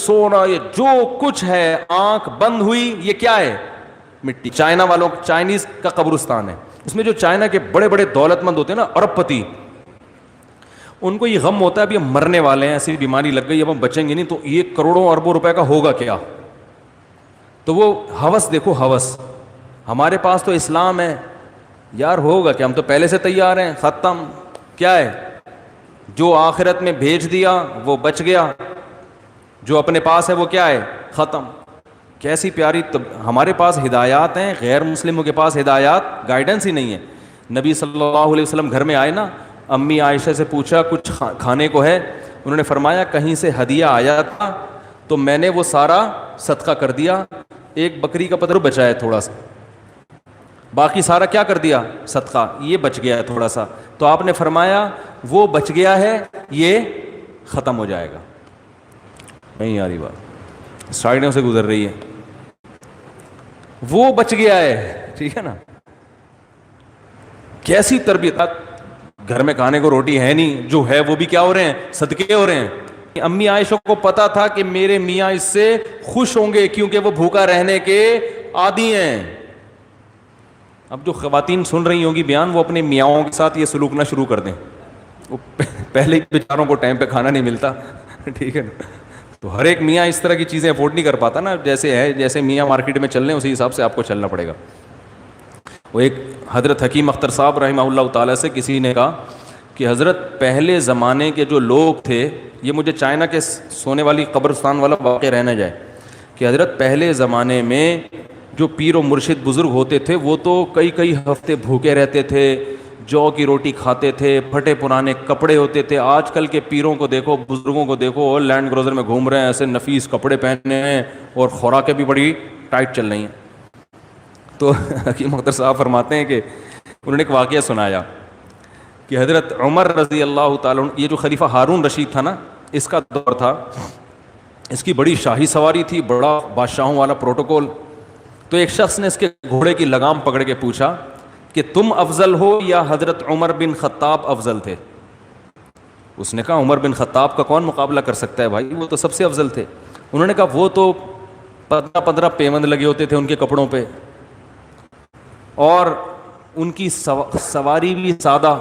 سونا، یہ جو کچھ ہے، آنکھ بند ہوئی، یہ کیا ہے؟ مٹی. چائنا والوں، چائنیز کا قبرستان ہے، اس میں جو چائنا کے بڑے بڑے دولت مند ہوتے ہیں نا، ارب پتی، ان کو یہ غم ہوتا ہے ابھی ہم مرنے والے ہیں، ایسی بیماری لگ گئی، اب ہم بچیں گے نہیں، تو یہ کروڑوں اربوں روپے کا ہوگا کیا. تو وہ ہوس دیکھو، ہوس. ہمارے پاس تو اسلام ہے یار، ہوگا کہ ہم تو پہلے سے تیار ہیں. ختم. کیا ہے؟ جو آخرت میں بھیج دیا وہ بچ گیا، جو اپنے پاس ہے وہ کیا ہے؟ ختم. کیسی پیاری ہمارے پاس ہدایات ہیں، غیر مسلموں کے پاس ہدایات، گائیڈنس ہی نہیں ہے. نبی صلی اللہ علیہ وسلم گھر میں آئے نا، امی عائشہ سے پوچھا کچھ کھانے کو ہے؟ انہوں نے فرمایا کہیں سے ہدیہ آیا تھا تو میں نے وہ سارا صدقہ کر دیا، ایک بکری کا پتر بچا ہے تھوڑا سا، باقی سارا کیا کر دیا؟ صدقہ. یہ بچ گیا ہے تھوڑا سا. تو آپ نے فرمایا وہ بچ گیا ہے، یہ ختم ہو جائے گا. نہیں آ رہی بات، سائڈوں سے گزر رہی ہے. وہ بچ گیا ہے، ٹھیک ہے نا. کیسی تربیت. گھر میں کھانے کو روٹی ہے نہیں، جو ہے وہ بھی کیا ہو رہے ہیں؟ صدقے ہو رہے ہیں. امی عائشہ کو پتا تھا کہ میرے میاں اس سے خوش ہوں گے کیونکہ وہ بھوکا رہنے کے عادی ہیں. اب جو خواتین سن رہی ہوں گی بیان، وہ اپنے میاؤں کے ساتھ یہ سلوک نہ شروع کر دیں. وہ پہلے ہی بیچاروں کو ٹائم پہ کھانا نہیں ملتا، ٹھیک ہے نا. تو ہر ایک میاں اس طرح کی چیزیں افورڈ نہیں کر پاتا نا. جیسے ہے، جیسے میاں مارکیٹ میں چل رہے ہیں اسی حساب سے آپ کو چلنا پڑے گا. وہ ایک حضرت حکیم اختر صاحب رحمہ اللہ تعالیٰ سے کسی نے کہا کہ حضرت پہلے زمانے کے جو لوگ تھے، یہ مجھے چائنا کے سونے والی قبرستان والا واقعہ رہنا جائے، کہ حضرت پہلے زمانے میں جو پیر و مرشد بزرگ ہوتے تھے وہ تو کئی کئی ہفتے بھوکے رہتے تھے، جو کی روٹی کھاتے تھے، پھٹے پرانے کپڑے ہوتے تھے. آج کل کے پیروں کو دیکھو، بزرگوں کو دیکھو، اور لینڈ کروزر میں گھوم رہے ہیں، ایسے نفیس کپڑے پہنے ہیں اور خوراکیں بھی بڑی ٹائٹ چل رہی ہیں. تو حکیم اختر صاحب فرماتے ہیں کہ انہوں نے ایک واقعہ سنایا کہ حضرت عمر رضی اللہ تعالیٰ، یہ جو خلیفہ ہارون رشید تھا نا، اس کا دور تھا، اس کی بڑی شاہی سواری تھی، بڑا بادشاہوں والا پروٹوکول. تو ایک شخص نے اس کے گھوڑے کی لگام پکڑ کے پوچھا کہ تم افضل ہو یا حضرت عمر بن خطاب افضل تھے؟ اس نے کہا عمر بن خطاب کا کون مقابلہ کر سکتا ہے بھائی، وہ تو سب سے افضل تھے. انہوں نے کہا وہ تو 15 پیوند لگے ہوتے تھے ان کے کپڑوں پہ، اور ان کی سواری بھی سادہ،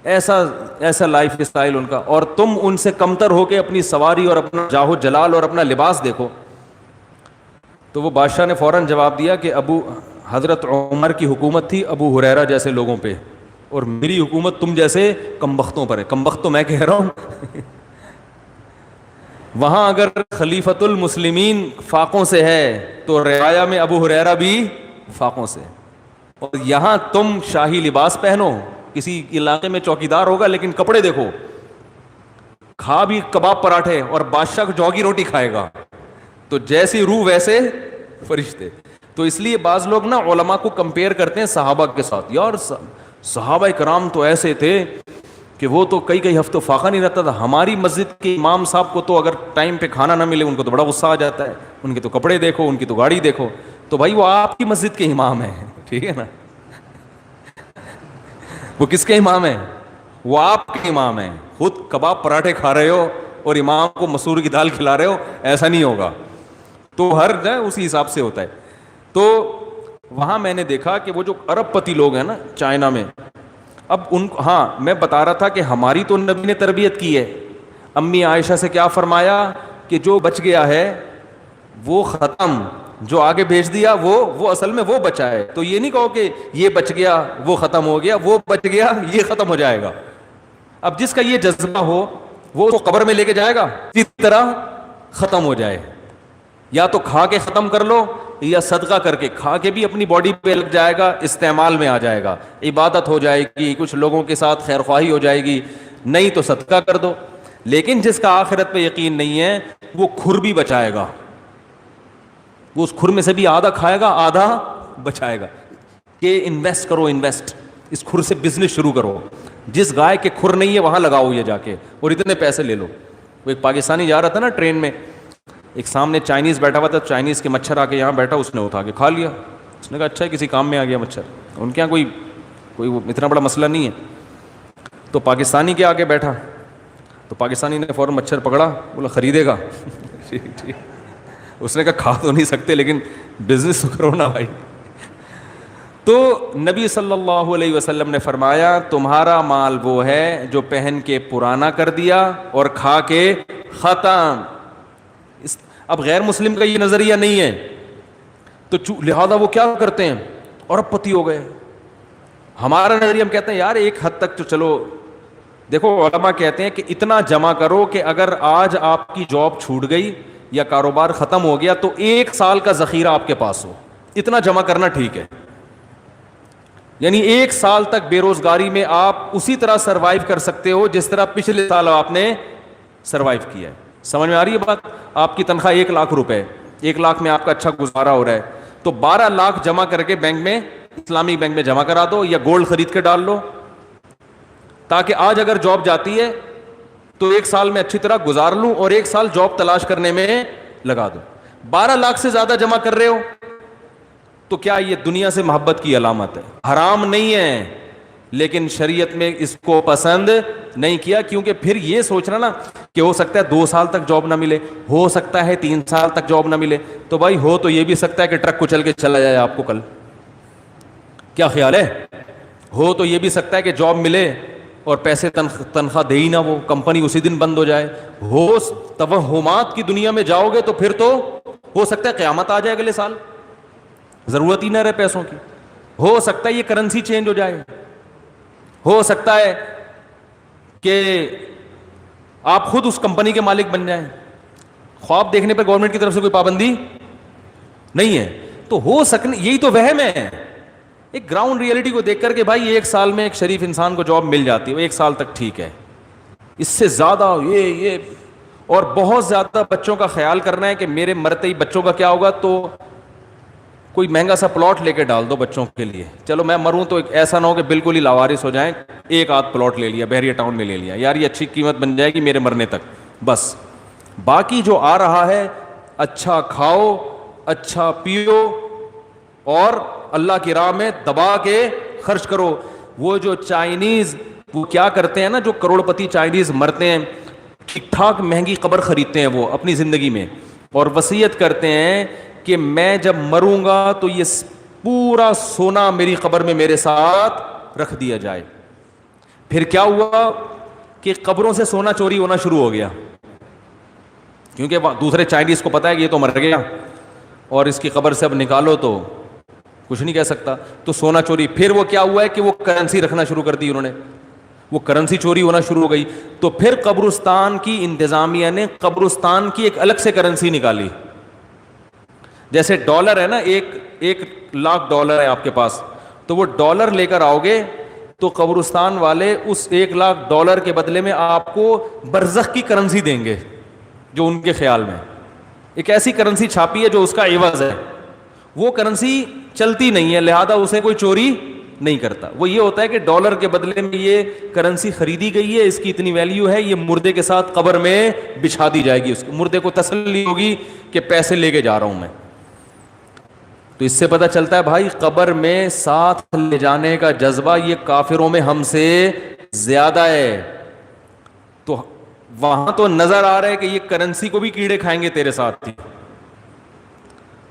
ایسا لائف اسٹائل ان کا، اور تم ان سے کمتر ہو کے اپنی سواری اور اپنا جاہ و جلال اور اپنا لباس دیکھو. تو وہ بادشاہ نے فوراً جواب دیا کہ حضرت عمر کی حکومت تھی ابو ہریرہ جیسے لوگوں پہ، اور میری حکومت تم جیسے کمبختوں پر ہے. کمبخت تو میں کہہ رہا ہوں. وہاں اگر خلیفۃ المسلمین فاقوں سے ہے تو رعایا میں ابو ہریرہ بھی فاقوں سے، اور یہاں تم شاہی لباس پہنو، کسی علاقے میں چوکیدار ہوگا لیکن کپڑے دیکھو، کھا بھی کباب پراٹھے، اور بادشاہ کو جو کی روٹی کھائے گا. تو جیسی روح ویسے فرشتے. تو اس لیے بعض لوگ نا علماء کو کمپیئر کرتے ہیں صحابہ کے ساتھ. یار صحابہ کرام تو ایسے تھے کہ وہ تو کئی ہفتوں فاقہ نہیں رہتا تھا. ہماری مسجد کے امام صاحب کو تو اگر ٹائم پہ کھانا نہ ملے ان کو تو بڑا غصہ آ جاتا ہے، ان کے تو کپڑے دیکھو، ان کی تو گاڑی دیکھو. تو بھائی وہ آپ کی مسجد کے امام ہیں، ٹھیک ہے نا. وہ کس کے امام ہیں؟ وہ آپ کے امام ہیں. خود کباب پراٹھے کھا رہے ہو اور امام کو مسور کی دال کھلا رہے ہو، ایسا نہیں ہوگا. تو ہر جگہ اسی حساب سے ہوتا ہے. تو وہاں میں نے دیکھا کہ وہ جو ارب پتی لوگ ہیں نا چائنا میں، اب ہاں میں بتا رہا تھا کہ ہماری تو نبی نے تربیت کی ہے. امی عائشہ سے کیا فرمایا کہ جو بچ گیا ہے وہ ختم، جو آگے بھیج دیا وہ اصل میں وہ بچا ہے. تو یہ نہیں کہو کہ یہ بچ گیا وہ ختم ہو گیا، وہ بچ گیا یہ ختم ہو جائے گا. اب جس کا یہ جذبہ ہو وہ قبر میں لے کے جائے گا، اسی طرح ختم ہو جائے. یا تو کھا کے ختم کر لو، یا صدقہ کر کے. کھا کے بھی اپنی باڈی پہ لگ جائے گا، استعمال میں آ جائے گا، عبادت ہو جائے گی، کچھ لوگوں کے ساتھ خیر خواہی ہو جائے گی. نہیں تو صدقہ کر دو. لیکن جس کا آخرت پہ یقین نہیں ہے وہ کھر بھی بچائے گا، وہ اس کھر میں سے بھی آدھا کھائے گا آدھا بچائے گا. کہ انویسٹ کرو، انویسٹ، اس کھر سے بزنس شروع کرو. جس گائے کے کھر نہیں ہے وہاں لگاؤ یہ جا کے، اور اتنے پیسے لے لو. وہ ایک پاکستانی جا رہا تھا نا ٹرین میں، ایک سامنے چائنیز بیٹھا ہوا تھا، چائنیز کے مچھر آ کے یہاں بیٹھا، اس نے اٹھا کے کھا لیا. اس نے کہا اچھا ہے کسی کام میں آ گیا مچھر، ان کے یہاں کوئی اتنا بڑا مسئلہ نہیں ہے. تو پاکستانی کے آگے بیٹھا، تو پاکستانی نے فوراً مچھر پکڑا، بولا خریدے گا. ٹھیک ٹھیک. اس نے کہا کھا تو نہیں سکتے لیکن بزنس تو کرو نا بھائی. تو نبی صلی اللہ علیہ وسلم نے فرمایا تمہارا مال وہ ہے جو پہن کے پرانا کر دیا اور کھا کے ختم. اب غیر مسلم کا یہ نظریہ نہیں ہے تو لہذا وہ کیا کرتے ہیں اور اب پتی ہو گئے. ہمارا نظریہ ہم کہتے ہیں یار ایک حد تک تو چلو. دیکھو علماء کہتے ہیں کہ اتنا جمع کرو کہ اگر آج آپ کی جاب چھوٹ گئی یا کاروبار ختم ہو گیا تو 1 سال کا ذخیرہ آپ کے پاس ہو. اتنا جمع کرنا ٹھیک ہے. یعنی 1 سال تک بے روزگاری میں آپ اسی طرح سروائیو کر سکتے ہو جس طرح پچھلے سال آپ نے سروائیو کیا ہے. سمجھ میں آ رہی ہے بات؟ آپ کی تنخواہ 1 لاکھ روپے, 1 لاکھ میں آپ کا اچھا گزارا ہو رہا ہے تو 12 لاکھ جمع کر کے بینک میں, اسلامی بینک میں جمع کرا دو یا گولڈ خرید کے ڈال لو تاکہ آج اگر جاب جاتی ہے تو 1 سال میں اچھی طرح گزار لوں اور 1 سال جاب تلاش کرنے میں لگا دو. 12 لاکھ سے زیادہ جمع کر رہے ہو تو کیا یہ دنیا سے محبت کی علامت ہے؟ حرام نہیں ہے لیکن شریعت میں اس کو پسند نہیں کیا, کیونکہ پھر یہ سوچنا نا کہ ہو سکتا ہے 2 سال تک جاب نہ ملے, ہو سکتا ہے 3 سال تک جاب نہ ملے. تو بھائی ہو تو یہ بھی سکتا ہے کہ ٹرک کچل کے چلا جائے آپ کو کل. کیا خیال ہے؟ ہو تو یہ بھی سکتا ہے کہ جاب ملے اور پیسے تنخواہ دے ہی نہ, وہ کمپنی اسی دن بند ہو جائے. ہو توہمات کی دنیا میں جاؤ گے تو پھر تو ہو سکتا ہے قیامت آ جائے اگلے سال, ضرورت ہی نہ رہے پیسوں کی. ہو سکتا ہے یہ کرنسی چینج ہو جائے, ہو سکتا ہے کہ آپ خود اس کمپنی کے مالک بن جائیں. خواب دیکھنے پہ گورنمنٹ کی طرف سے کوئی پابندی نہیں ہے. تو ہو سکنے, یہی تو وہم ہے ایک گراؤنڈ ریئلٹی کو دیکھ کر کے بھائی 1 سال میں ایک شریف انسان کو جاب مل جاتی ہے, 1 سال تک ٹھیک ہے. اس سے زیادہ یہ اور بہت زیادہ بچوں کا خیال کرنا ہے کہ میرے مرتے ہی بچوں کا کیا ہوگا, تو کوئی مہنگا سا پلاٹ لے کے ڈال دو بچوں کے لیے. چلو میں مروں تو ایسا نہ ہو کہ بالکل ہی لاوارث ہو جائیں, 1 آدھ پلاٹ لے لیا بحریہ ٹاؤن میں لے لیا, یار یہ اچھی قیمت بن جائے گی میرے مرنے تک بس. باقی جو آ رہا ہے اچھا کھاؤ, اچھا پیو اور اللہ کی راہ میں دبا کے خرچ کرو. وہ جو چائنیز وہ کیا کرتے ہیں نا, جو کروڑ پتی چائنیز مرتے ہیں ٹھیک ٹھاک مہنگی قبر خریدتے ہیں وہ اپنی زندگی میں اور وصیت کرتے ہیں کہ میں جب مروں گا تو یہ پورا سونا میری قبر میں میرے ساتھ رکھ دیا جائے. پھر کیا ہوا کہ قبروں سے سونا چوری ہونا شروع ہو گیا, کیونکہ دوسرے چائنیز کو پتا ہے کہ یہ تو مر گیا اور اس کی قبر سے اب نکالو تو کچھ نہیں کہہ سکتا, تو سونا چوری. پھر وہ کیا ہوا ہے کہ وہ کرنسی رکھنا شروع کر دی انہوں نے, وہ کرنسی چوری ہونا شروع ہو گئی. تو پھر قبرستان کی انتظامیہ نے قبرستان کی ایک الگ سے کرنسی نکالی. جیسے ڈالر ہے نا, 1 لاکھ ڈالر ہے آپ کے پاس, تو وہ ڈالر لے کر آؤ گے تو قبرستان والے اس 1 لاکھ ڈالر کے بدلے میں آپ کو برزخ کی کرنسی دیں گے, جو ان کے خیال میں ایک ایسی کرنسی چھاپی ہے جو اس کا عوض ہے. وہ کرنسی چلتی نہیں ہے لہذا اسے کوئی چوری نہیں کرتا. وہ یہ ہوتا ہے کہ ڈالر کے بدلے میں یہ کرنسی خریدی گئی ہے, اس کی اتنی ویلیو ہے, یہ مردے کے ساتھ قبر میں بچھا دی جائے گی. اس مردے کو تسلی ہوگی کہ پیسے لے کے جا رہا ہوں میں. تو اس سے پتہ چلتا ہے بھائی قبر میں ساتھ لے جانے کا جذبہ یہ کافروں میں ہم سے زیادہ ہے. تو وہاں تو نظر آ رہا ہے کہ یہ کرنسی کو بھی کیڑے کھائیں گے تیرے ساتھ ہی.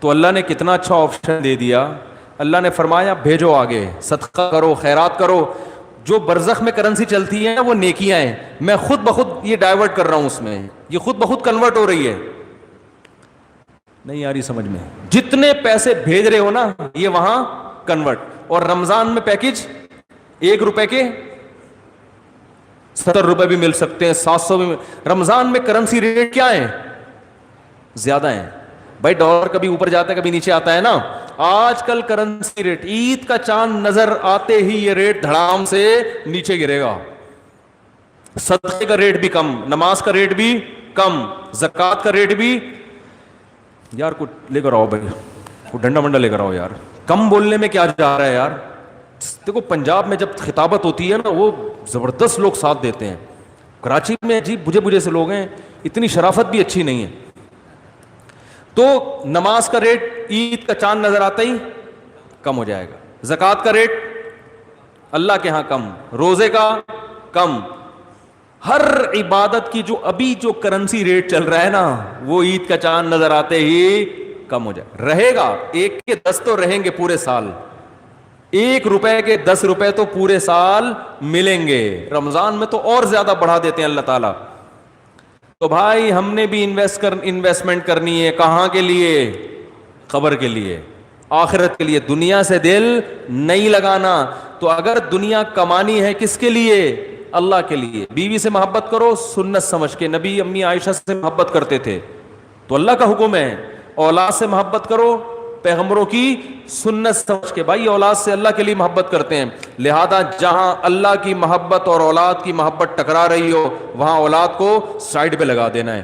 تو اللہ نے کتنا اچھا آپشن دے دیا. اللہ نے فرمایا بھیجو آگے, صدقہ کرو, خیرات کرو. جو برزخ میں کرنسی چلتی ہے وہ نیکیاں ہیں, میں خود بخود یہ ڈائیورٹ کر رہا ہوں اس میں, یہ خود بخود کنورٹ ہو رہی ہے. نہیں آ رہی سمجھ میں؟ جتنے پیسے بھیج رہے ہو نا یہ وہاں کنورٹ. اور رمضان میں پیکج 1 روپے کے 70 روپے بھی مل سکتے ہیں, 700 بھی. رمضان میں کرنسی ریٹ کیا ہے؟ زیادہ ہیں بھائی. ڈالر کبھی اوپر جاتا ہے کبھی نیچے آتا ہے نا. آج کل کرنسی ریٹ عید کا چاند نظر آتے ہی یہ ریٹ دھڑام سے نیچے گرے گا. صدقے کا ریٹ بھی کم, نماز کا ریٹ بھی کم, زکوٰۃ کا ریٹ بھی. یار کچھ لے کر آؤ بھائی, کچھ ڈنڈا منڈا لے کر آؤ یار. کم بولنے میں کیا جا رہا ہے یار. دیکھو پنجاب میں جب خطابت ہوتی ہے نا وہ زبردست لوگ ساتھ دیتے ہیں. کراچی میں عجیب بجھے سے لوگ ہیں, اتنی شرافت بھی اچھی نہیں ہے. تو نماز کا ریٹ عید کا چاند نظر آتا ہی کم ہو جائے گا. زکوٰۃ کا ریٹ اللہ کے ہاں کم, روزے کا کم, ہر عبادت کی جو ابھی جو کرنسی ریٹ چل رہا ہے نا، وہ عید کا چاند نظر آتے ہی کم ہو جائے. رہے گا 1 کے 10 تو رہیں گے پورے سال، 1 روپے کے 10 روپے تو پورے سال ملیں گے. رمضان میں تو اور زیادہ بڑھا دیتے ہیں اللہ تعالیٰ. تو بھائی ہم نے بھی انویسٹمنٹ کرنی ہے. کہاں کے لیے؟ قبر کے لیے، آخرت کے لیے. دنیا سے دل نہیں لگانا. تو اگر دنیا کمانی ہے کس کے لیے؟ اللہ کے لیے. بیوی سے محبت کرو سنت سمجھ کے، نبی امی عائشہ سے محبت کرتے تھے تو اللہ کا حکم ہے. اولاد سے محبت کرو پیغمبروں کی سنت سمجھ کے. بھائی اولاد سے اللہ کے لیے محبت کرتے ہیں، لہذا جہاں اللہ کی محبت اور اولاد کی محبت ٹکرا رہی ہو وہاں اولاد کو سائڈ پہ لگا دینا ہے.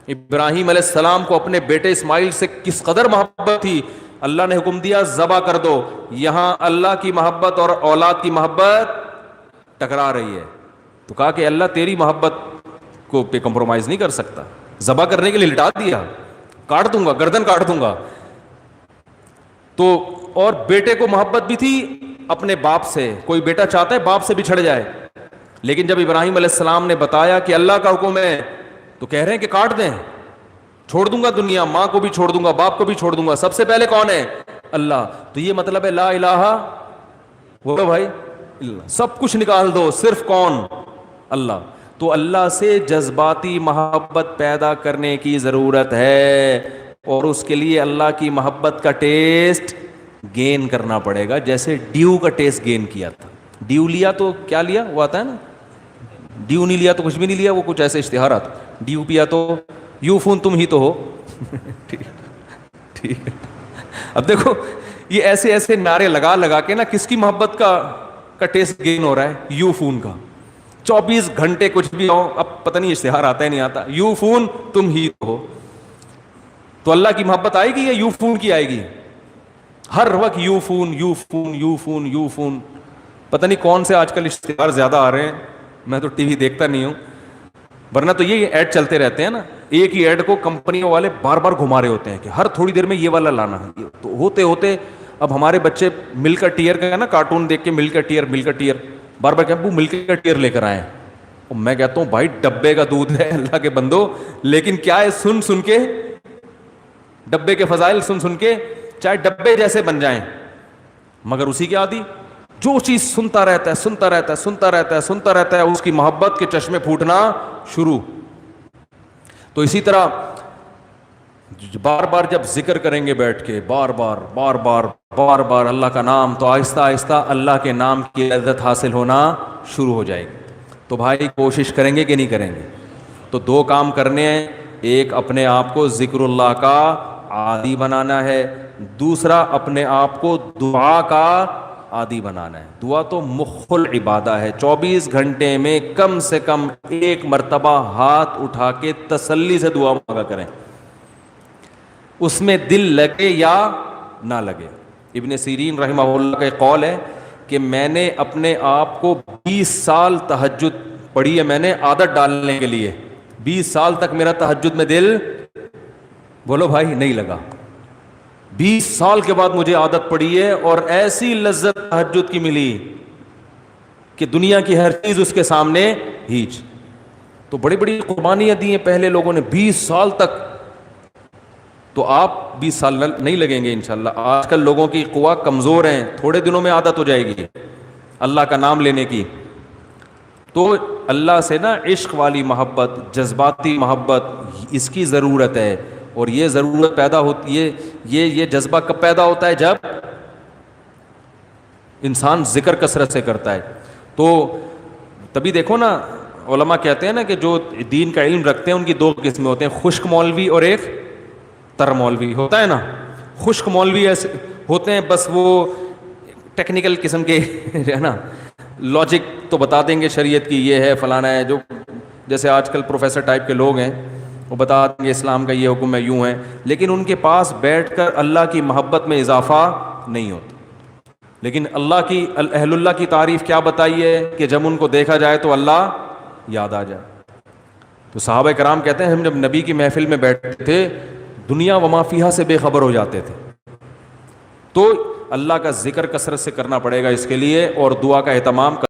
ابراہیم علیہ السلام کو اپنے بیٹے اسماعیل سے کس قدر محبت تھی، اللہ نے حکم دیا ذبح کر دو. یہاں اللہ کی محبت اور اولاد کی محبت ٹکرا رہی ہے تو کہا کہ اللہ تیری محبت کو پہ کمپرومائز نہیں کر سکتا. ذبح کرنے کے لیے لٹا دیا، کاٹ دوں گا، گردن کاٹ دوں گا. تو اور بیٹے کو محبت بھی تھی اپنے باپ سے. کوئی بیٹا چاہتا ہے باپ سے بچھڑ جائے، لیکن جب ابراہیم علیہ السلام نے بتایا کہ اللہ کا حکم ہے تو کہہ رہے ہیں کہ کاٹ دیں، چھوڑ دوں گا دنیا، ماں کو بھی چھوڑ دوں گا، باپ کو بھی چھوڑ دوں گا. سب سے پہلے کون ہے؟ اللہ. تو یہ مطلب ہے لا الہ، بولو بھائی اللہ. سب کچھ نکال دو، صرف کون؟ اللہ. تو اللہ سے جذباتی محبت پیدا کرنے کی ضرورت ہے، اور اس کے لیے اللہ کی محبت کا ٹیسٹ گین کرنا پڑے گا. جیسے ڈیو کا ٹیسٹ گین کیا تھا. ڈیو لیا تو کیا لیا؟ وہ آتا ہے نا، ڈیو نہیں لیا تو کچھ بھی نہیں لیا. وہ کچھ ایسے اشتہار آتا، ڈیو پیا تو یو فون تم ہی تو ہو. ٹھیک ہے. اب دیکھو یہ ایسے ایسے نعرے لگا لگا کے نا کس کی محبت کا ٹیسٹ گین ہو رہا ہے؟ یو فون کا. 24 گھنٹے کچھ بھی ہو، اب پتہ نہیں اشتہار آتا ہے نہیں آتا، یو فون تم ہی تو ہو. تو اللہ کی محبت آئے گی یا یو فون کی آئے گی؟ ہر وقت you phone you phone you phone you phone. پتہ نہیں کون سے آج کل اشتہار زیادہ آ رہے ہیں، میں تو ٹی وی دیکھتا نہیں ہوں، ورنہ تو یہ ایڈ چلتے رہتے ہیں نا. ایک ہی ایڈ کو کمپنیوں والے بار بار گھما رہے ہوتے ہیں کہ ہر تھوڑی دیر میں یہ والا لانا ہے. تو ہوتے ہوتے اب ہمارے بچے مل کا ٹیئر کا نا کارٹون دیکھ کے مل کا ٹیئر بار بار کہ ابو مل کا ٹیئر لے کر آئے. اور میں کہتا ہوں بھائی ڈبے کا دودھ ہے اللہ کے بندو، لیکن کیا ہے سن سن کے ڈبے کے فضائل سن سن کے چاہے ڈبے جیسے بن جائیں، مگر اسی کے عادی. جو چیز سنتا رہتا ہے سنتا رہتا ہے سنتا رہتا ہے سنتا رہتا ہے، اس کی محبت کے چشمے پھوٹنا شروع. تو اسی طرح بار بار جب ذکر کریں گے بیٹھ کے بار بار بار بار بار بار اللہ کا نام، تو آہستہ آہستہ اللہ کے نام کی لذت حاصل ہونا شروع ہو جائے گی. تو بھائی کوشش کریں گے کہ نہیں کریں گے؟ تو 2 کام کرنے ہیں. ایک اپنے آپ کو ذکر اللہ کا عادی بنانا ہے، دوسرا اپنے آپ کو دعا کا عادی بنانا ہے. دعا تو مخ العبادہ ہے. 24 گھنٹے میں کم سے کم 1 مرتبہ ہاتھ اٹھا کے تسلی سے دعا مانگا کریں، اس میں دل لگے یا نہ لگے. ابن سیرین رحمہ اللہ کا ایک قول ہے کہ میں نے اپنے آپ کو 20 سال تہجد پڑھی ہے، میں نے عادت ڈالنے کے لیے 20 سال تک میرا تہجد میں دل، بولو بھائی، نہیں لگا. 20 سال کے بعد مجھے عادت پڑی ہے اور ایسی لذت تہجد کی ملی کہ دنیا کی ہر چیز اس کے سامنے ہیچ. تو بڑی بڑی قربانیاں دی ہیں پہلے لوگوں نے 20 سال تک. تو آپ 20 سال نہیں لگیں گے انشاءاللہ. آج کل لوگوں کی قوا کمزور ہیں، تھوڑے دنوں میں عادت ہو جائے گی اللہ کا نام لینے کی. تو اللہ سے نا عشق والی محبت، جذباتی محبت، اس کی ضرورت ہے. اور یہ ضرورت پیدا ہوتی ہے، یہ جذبہ کب پیدا ہوتا ہے؟ جب انسان ذکر کثرت سے کرتا ہے. تو تبھی دیکھو نا علماء کہتے ہیں نا کہ جو دین کا علم رکھتے ہیں ان کی 2 قسمیں ہوتے ہیں، خشک مولوی اور ایک تر مولوی ہوتا ہے نا. خشک مولوی ایسے ہوتے ہیں بس وہ ٹیکنیکل قسم کے ہے نا، لاجک تو بتا دیں گے شریعت کی یہ ہے فلانا ہے، جو جیسے آج کل پروفیسر ٹائپ کے لوگ ہیں وہ بتا دیں گے اسلام کا یہ حکم ہے یوں ہے، لیکن ان کے پاس بیٹھ کر اللہ کی محبت میں اضافہ نہیں ہوتا. لیکن اللہ کی اہل اللہ کی تعریف کیا بتائی ہے کہ جب ان کو دیکھا جائے تو اللہ یاد آ جائے. تو صحابہ کرام کہتے ہیں ہم جب نبی کی محفل میں بیٹھتے تھے دنیا و ما فیہا سے بے خبر ہو جاتے تھے. تو اللہ کا ذکر کثرت سے کرنا پڑے گا اس کے لیے، اور دعا کا اہتمام